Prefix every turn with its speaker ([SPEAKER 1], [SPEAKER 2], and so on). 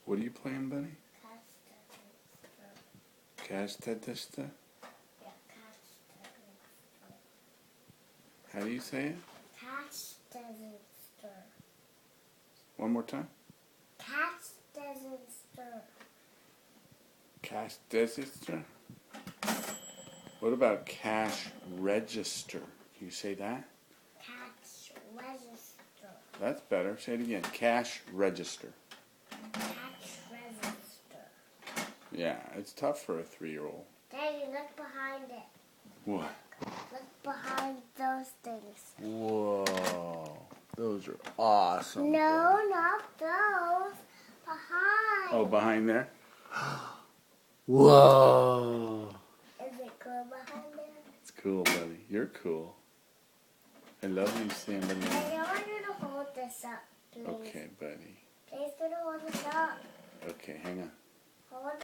[SPEAKER 1] What are you playing, buddy?
[SPEAKER 2] Kastadista.
[SPEAKER 1] Kastadista? How do you say it?
[SPEAKER 2] Kastadista.
[SPEAKER 1] One more time.
[SPEAKER 2] Kastadista.
[SPEAKER 1] Kastadista? What about cash register? Can you say that?
[SPEAKER 2] Cash register.
[SPEAKER 1] That's better. Say it again. Cash register.
[SPEAKER 2] Cash register.
[SPEAKER 1] Yeah, it's tough for a 3-year-old.
[SPEAKER 2] Daddy, look behind it.
[SPEAKER 1] What?
[SPEAKER 2] Look behind those things.
[SPEAKER 1] Whoa. Those are awesome.
[SPEAKER 2] No, not those. Behind.
[SPEAKER 1] Oh, behind there? Whoa.
[SPEAKER 2] Is it cool behind there?
[SPEAKER 1] It's cool, buddy. You're cool. I love you, Sandalina.
[SPEAKER 2] Daddy, I want you to hold this up, please.
[SPEAKER 1] Okay, buddy.
[SPEAKER 2] Please, gonna hold this up.
[SPEAKER 1] Okay, hang on.
[SPEAKER 2] Hold